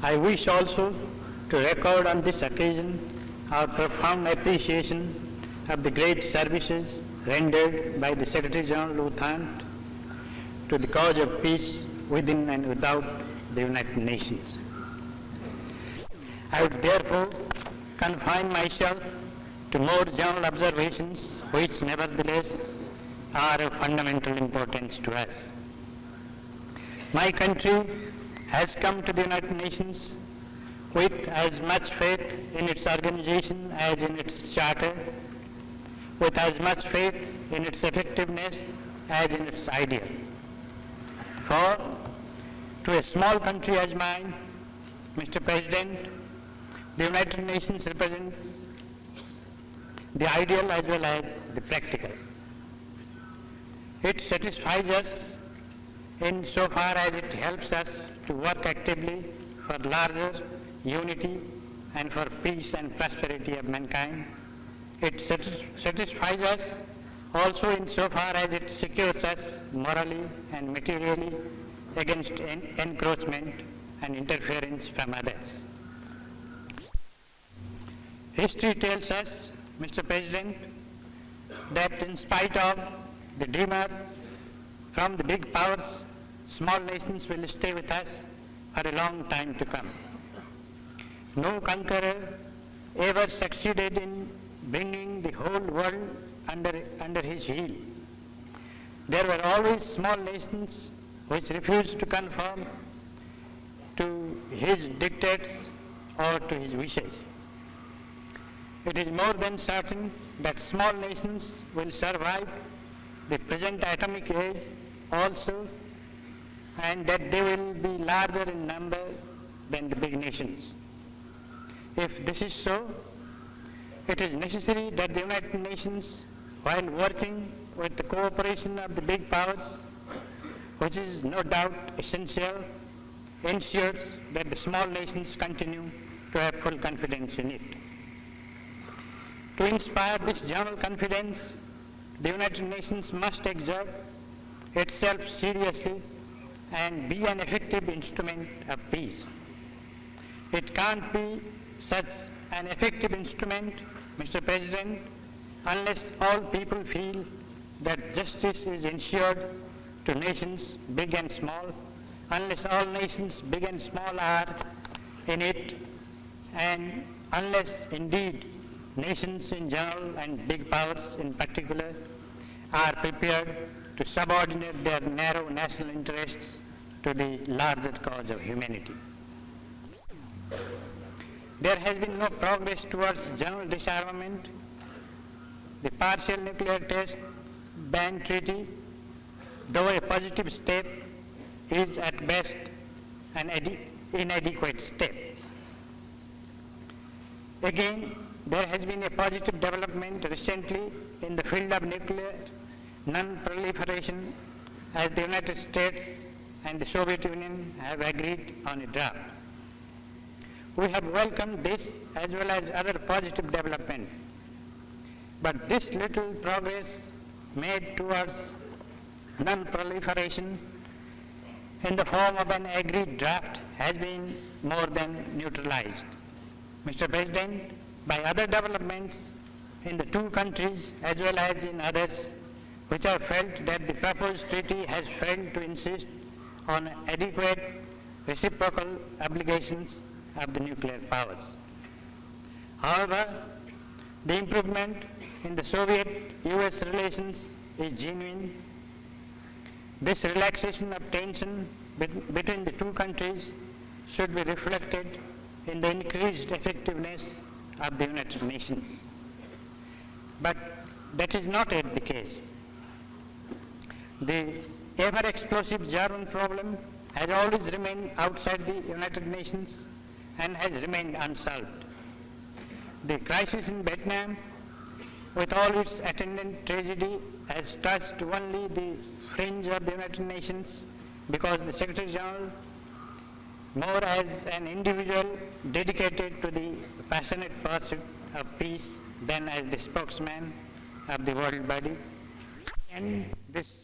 I wish also to record on this occasion our profound appreciation of the great services rendered by the Secretary General Lieutenant to the cause of peace within and without the United Nations. I would therefore confine myself to more general observations which nevertheless are of fundamental importance to us. My country has come to the United Nations with as much faith in its organization as in its charter, with as much faith in its effectiveness as in its ideal. For to a small country as mine, Mr. President, the United Nations represents the ideal as well as the practical. It satisfies us in so far as it helps us to work actively for larger unity and for peace and prosperity of mankind. It satisfies us also in so far as it secures us morally and materially against encroachment and interference from others. History tells us, Mr. President, that in spite of the dreamers from the big powers, small nations will stay with us for a long time to come. No conqueror ever succeeded in bringing the whole world under his heel. There were always small nations which refused to conform to his dictates or to his wishes. It is more than certain that small nations will survive the present atomic age also, and that they will be larger in number than the big nations. If this is so, it is necessary that the United Nations, while working with the cooperation of the big powers, which is no doubt essential, ensures that the small nations continue to have full confidence in it. To inspire this general confidence, the United Nations must exert itself seriously and be an effective instrument of peace. It can't be such an effective instrument, Mr. President, unless all people feel that justice is ensured to nations big and small, unless all nations big and small are in it, and unless indeed nations in general and big powers in particular are prepared to subordinate their narrow national interests to the larger cause of humanity. There has been no progress towards general disarmament. The partial nuclear test ban treaty, though a positive step, is at best an inadequate step. Again, there has been a positive development recently in the field of nuclear non-proliferation, as the United States and the Soviet Union have agreed on a draft. We have welcomed this as well as other positive developments. But this little progress made towards non-proliferation in the form of an agreed draft has been more than neutralized. Mr. President, by other developments in the two countries as well as in others, which have felt that the proposed treaty has failed to insist on adequate reciprocal obligations of the nuclear powers. However, the improvement in the Soviet-US relations is genuine. This relaxation of tension between the two countries should be reflected in the increased effectiveness of the United Nations. But that is not yet the case. The ever-explosive German problem has always remained outside the United Nations and has remained unsolved. The crisis in Vietnam, with all its attendant tragedy, has touched only the fringe of the United Nations because the Secretary General, more as an individual dedicated to the passionate pursuit of peace than as the spokesman of the world body. And this